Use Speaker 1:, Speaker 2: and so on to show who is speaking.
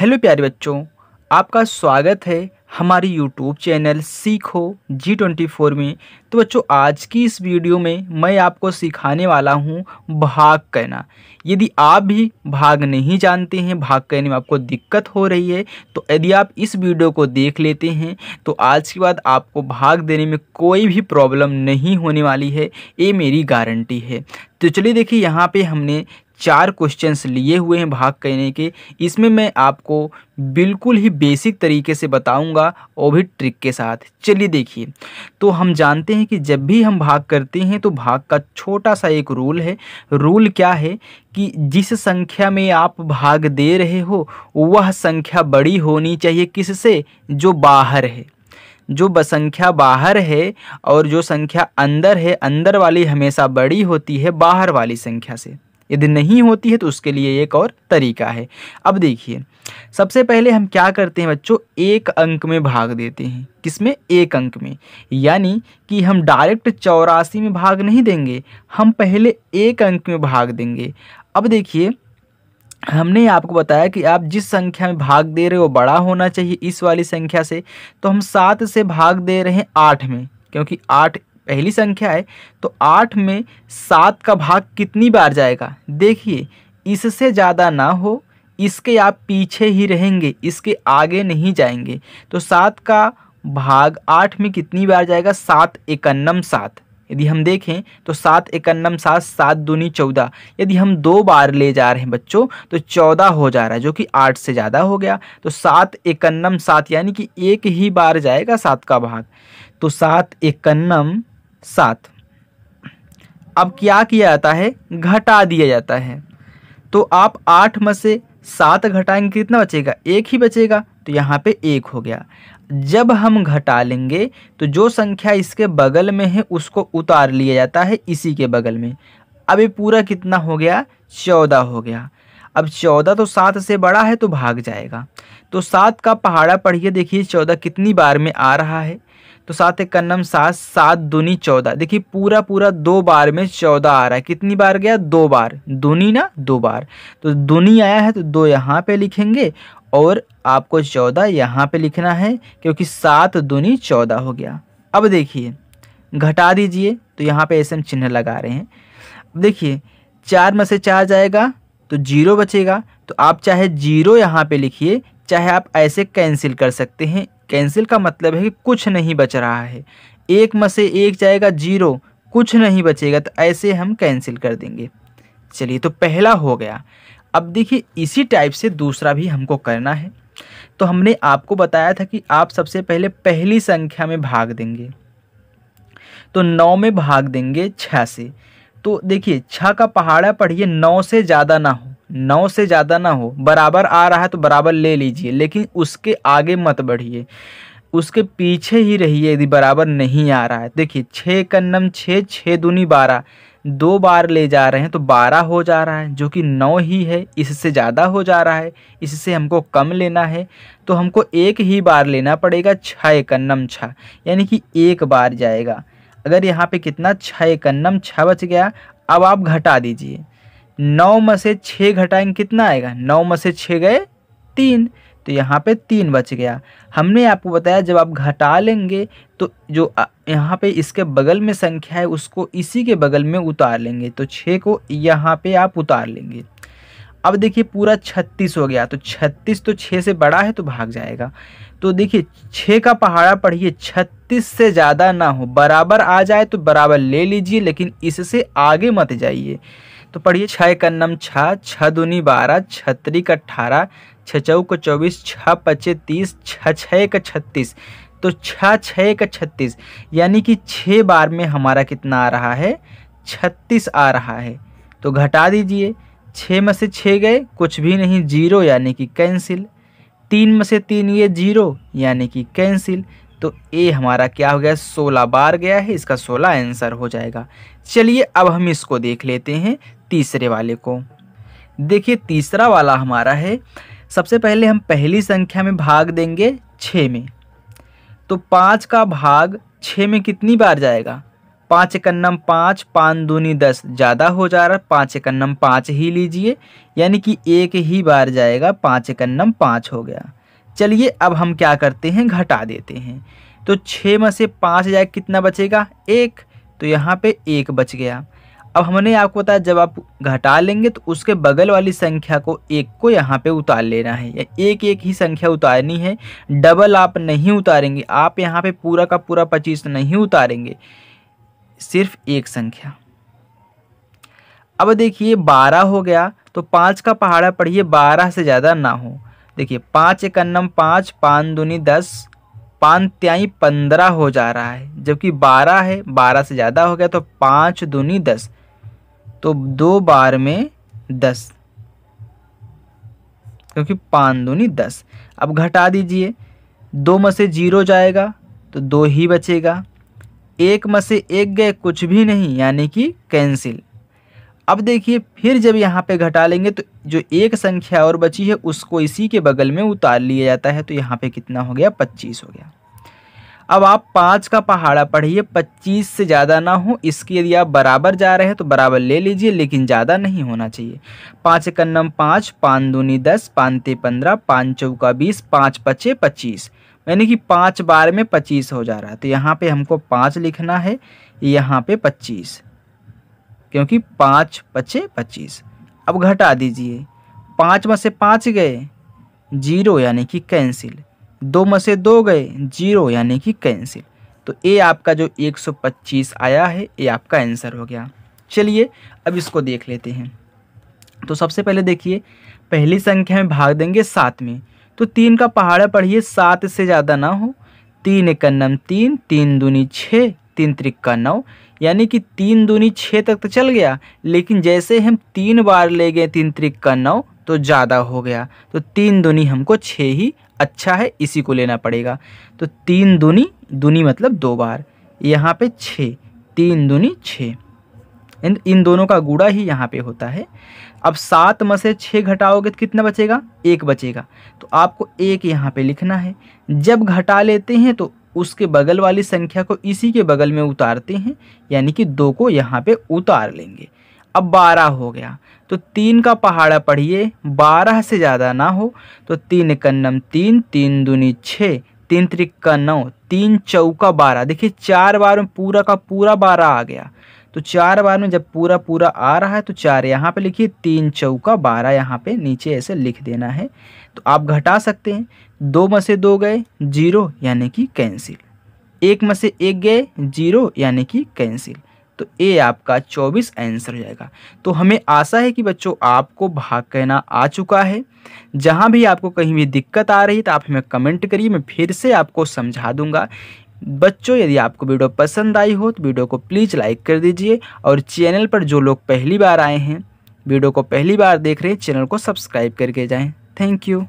Speaker 1: Hello प्यारे बच्चों, आपका स्वागत है हमारे यूट्यूब चैनल सीखो G24 में। तो बच्चों, आज की इस वीडियो में मैं आपको सिखाने वाला हूँ भाग कहना। यदि आप भी भाग नहीं जानते हैं, भाग कहने में आपको दिक्कत हो रही है, तो यदि आप इस वीडियो को देख लेते हैं तो आज के बाद आपको भाग देने में कोई भी प्रॉब्लम नहीं होने वाली है, ये मेरी गारंटी है। तो चलिए देखिए, यहाँ पे हमने 4 क्वेश्चंस लिए हुए हैं भाग कहने के। इसमें मैं आपको बिल्कुल ही बेसिक तरीके से बताऊंगा, वो भी ट्रिक के साथ। चलिए देखिए, तो हम जानते हैं कि जब भी हम भाग करते हैं तो भाग का छोटा सा एक रूल है। रूल क्या है कि जिस संख्या में आप भाग दे रहे हो वह संख्या बड़ी होनी चाहिए किससे? जो बाहर है। जो संख्या बाहर है और जो संख्या अंदर है, अंदर वाली हमेशा बड़ी होती है बाहर वाली संख्या से। यदि नहीं होती है तो उसके लिए एक और तरीका है। अब देखिए, सबसे पहले हम क्या करते हैं बच्चों, एक अंक में भाग देते हैं। किसमें? एक अंक में। यानी कि हम डायरेक्ट 84 में भाग नहीं देंगे, हम पहले एक अंक में भाग देंगे। अब देखिए, हमने आपको बताया कि आप जिस संख्या में भाग दे रहे हो बड़ा होना चाहिए इस वाली संख्या से। तो हम 7 से भाग दे रहे हैं 8 में, क्योंकि 8 पहली संख्या है। तो 8 में 7 का भाग कितनी बार जाएगा? देखिए, इससे ज़्यादा ना हो, इसके आप पीछे ही रहेंगे, इसके आगे नहीं जाएंगे। तो 7 का भाग 8 में कितनी बार जाएगा? 7 एकन्नम 7। यदि हम देखें तो 7 एकन्नम 7, 7 दूनी 14। यदि हम 2 बार ले जा रहे हैं बच्चों तो 14 हो जा रहा है, जो कि 8 से ज़्यादा हो गया। तो 7 एकन्नम 7 यानी कि एक ही बार जाएगा 7 का भाग। तो 7 एकन्नम 7। अब क्या किया जाता है? घटा दिया जाता है। तो आप 8 में से 7 घटाएंगे, कितना बचेगा? 1 ही बचेगा। तो यहाँ पे 1 हो गया। जब हम घटा लेंगे तो जो संख्या इसके बगल में है उसको उतार लिया जाता है इसी के बगल में। अब ये पूरा कितना हो गया? 14 हो गया। अब 14 तो 7 से बड़ा है तो भाग जाएगा। तो 7 का पहाड़ा पढ़िए, देखिए 14 कितनी बार में आ रहा है। तो 7 एकन्नम 7, 7 दूनी 14। देखिए पूरा 2 बार में 14 आ रहा है। कितनी बार गया? 2 बार। दूनी ना, 2 बार। तो दूनी आया है तो 2 यहाँ पे लिखेंगे और आपको 14 यहाँ पे लिखना है, क्योंकि 7 दूनी 14 हो गया। अब देखिए, घटा दीजिए तो यहाँ पे ऐसे हम चिन्ह लगा रहे हैं। अब देखिए, 4 में से 4 जाएगा तो 0 बचेगा। तो आप चाहे 0 यहाँ पे लिखिए, चाहे आप ऐसे कैंसिल कर सकते हैं। कैंसिल का मतलब है कि कुछ नहीं बच रहा है। 1 में से 1 जाएगा 0, कुछ नहीं बचेगा, तो ऐसे हम कैंसिल कर देंगे। चलिए, तो पहला हो गया। अब देखिए, इसी टाइप से दूसरा भी हमको करना है। तो हमने आपको बताया था कि आप सबसे पहले पहली संख्या में भाग देंगे। तो 9 में भाग देंगे 6 से। तो देखिए, 6 का पहाड़ा पढ़िए, 9 से ज़्यादा ना हो, 9 से ज़्यादा ना हो। बराबर आ रहा है तो बराबर ले लीजिए, लेकिन उसके आगे मत बढ़िए, उसके पीछे ही रहिए यदि बराबर नहीं आ रहा है। देखिए, 6 एकन्नम 6, 6 दूनी 12। 2 बार ले जा रहे हैं तो 12 हो जा रहा है, जो कि 9 ही है। इससे ज़्यादा हो जा रहा है, इससे हमको कम लेना है। तो हमको एक ही बार लेना पड़ेगा, 6 एकन्नम 6, यानी कि एक बार जाएगा। अगर यहाँ पे कितना? 6 एकन्नम 6 बच गया। अब आप घटा दीजिए, 9 में से 6 घटाएंगे, कितना आएगा? 9 में से 6 गए 3, तो यहाँ पे 3 बच गया। हमने आपको बताया जब आप घटा लेंगे तो जो यहाँ पे इसके बगल में संख्या है उसको इसी के बगल में उतार लेंगे। तो 6 को यहाँ पे आप उतार लेंगे। अब देखिए, पूरा 36 हो गया। तो 36 तो 6 से बड़ा है तो भाग जाएगा। तो देखिए, 6 का पहाड़ा पढ़िए, 36 से ज़्यादा ना हो, बराबर आ जाए तो बराबर ले लीजिए, लेकिन इससे आगे मत जाइए। तो पढ़िए, 6 एकन्नम 6, 6 दूनी 12, 6 त्रिक 18, 6 चौक 24, 6 पचे 30, 6 छः 36। तो 6 6 36, यानी कि 6 बार में हमारा कितना आ रहा है? 36 आ रहा है। तो घटा दीजिए, 6 में से 6 गए, कुछ भी नहीं, 0 यानी कि कैंसिल। 3 में से 3 ये 0 यानी कि कैंसिल। तो ये हमारा क्या हो गया? 16 बार गया है, इसका 16 आंसर हो जाएगा। चलिए, अब हम इसको देख लेते हैं, तीसरे वाले को। देखिए, तीसरा वाला हमारा है, सबसे पहले हम पहली संख्या में भाग देंगे 6 में। तो 5 का भाग 6 में कितनी बार जाएगा? 5 एकन्नम 5, 5 दूनी 10 ज़्यादा हो जा रहा है, 5 एकन्नम 5 ही लीजिए, यानी कि एक ही बार जाएगा, 5 एकन्नम 5 हो गया। चलिए अब हम क्या करते हैं, घटा देते हैं। तो 6 में से 5 जाए कितना बचेगा, 1, तो यहाँ पे 1 बच गया। अब हमने आपको बताया जब आप घटा लेंगे तो उसके बगल वाली संख्या को 1 को यहाँ पे उतार लेना है, या एक एक ही संख्या उतारनी है, डबल आप नहीं उतारेंगे। आप यहाँ पे पूरा का पूरा 25 नहीं उतारेंगे, सिर्फ एक संख्या। अब देखिए 12 हो गया, तो 5 का पहाड़ा पढ़िए 12 से ज़्यादा ना हो। देखिए 5 एकन्नम 5, 5 दूनी 10, 5 त्याई 15 हो जा रहा है, जबकि 12 है, 12 से ज़्यादा हो गया तो 5 दूनी 10, तो 2 बार में 10, क्योंकि 5 दूनी 10। अब घटा दीजिए, 2 में से 0 जाएगा तो 2 ही बचेगा, 1 में से 1 गए कुछ भी नहीं, यानी कि कैंसिल। अब देखिए फिर जब यहाँ पे घटा लेंगे तो जो एक संख्या और बची है उसको इसी के बगल में उतार लिया जाता है, तो यहाँ पे कितना हो गया, 25 हो गया। अब आप 5 का पहाड़ा पढ़िए, 25 से ज़्यादा ना हो, इसकी यदि आप बराबर जा रहे हैं तो बराबर ले लीजिए, लेकिन ज़्यादा नहीं होना चाहिए। 5 एकन्नम 5, 5 दूनी 10, 5 ते 15, 5 चौका 20, 5 पचे 25, यानी कि 5 बार में 25 हो जा रहा है। तो यहाँ पे हमको 5 लिखना है, यहाँ पे 25, क्योंकि 5 पचे 25। अब घटा दीजिए, 5 में से 5 गए 0, यानी कि कैंसिल, 2 में से 2 गए 0, यानी कि कैंसिल। तो ये आपका जो 125 आया है, ये आपका आंसर हो गया। चलिए अब इसको देख लेते हैं। तो सबसे पहले देखिए, पहली संख्या में भाग देंगे 7 में, तो 3 का पहाड़ा पढ़िए 7 से ज़्यादा ना हो। 3 एकन्नम 3, 3 दूनी 6, 3 त्रिक्का 9, यानी कि 3 दूनी 6 तक तो चल गया, लेकिन जैसे हम 3 बार ले गए 3 त्रिक्का 9 तो ज़्यादा हो गया, तो 3 दूनी हमको 6 ही अच्छा है, इसी को लेना पड़ेगा। तो 3 दूनी, दूनी मतलब 2 बार, यहाँ पे 6, 3 दूनी 6, इन दोनों का गुणा ही यहाँ पे होता है। अब 7 में से 6 घटाओगे तो कितना बचेगा, 1 बचेगा, तो आपको 1 यहाँ पे लिखना है। जब घटा लेते हैं तो उसके बगल वाली संख्या को इसी के बगल में उतारते हैं, यानी कि 2 को यहाँ पे उतार लेंगे। अब 12 हो गया, तो 3 का पहाड़ा पढ़िए 12 से ज़्यादा ना हो, तो 3 एकन्नम 3, 3 दूनी 6, 3 त्रिक्का 9, 3 चौका 12। देखिए 4 बार में पूरा का पूरा 12 आ गया, तो 4 बार में जब पूरा पूरा आ रहा है तो 4 यहाँ पे लिखिए, 3 चौका 12 यहाँ पे नीचे ऐसे लिख देना है। तो आप घटा सकते हैं, 2 में से 2 गए 0, यानी कि कैंसिल, 1 में से 1 गए 0, यानी कि कैंसिल। तो ये आपका 24 आंसर हो जाएगा। तो हमें आशा है कि बच्चों आपको भाग कहना आ चुका है। जहाँ भी आपको कहीं भी दिक्कत आ रही तो आप हमें कमेंट करिए, मैं फिर से आपको समझा दूंगा। बच्चों यदि आपको वीडियो पसंद आई हो तो वीडियो को प्लीज़ लाइक कर दीजिए, और चैनल पर जो लोग पहली बार आए हैं, वीडियो को पहली बार देख रहे हैं, चैनल को सब्सक्राइब करके जाएँ। Thank you.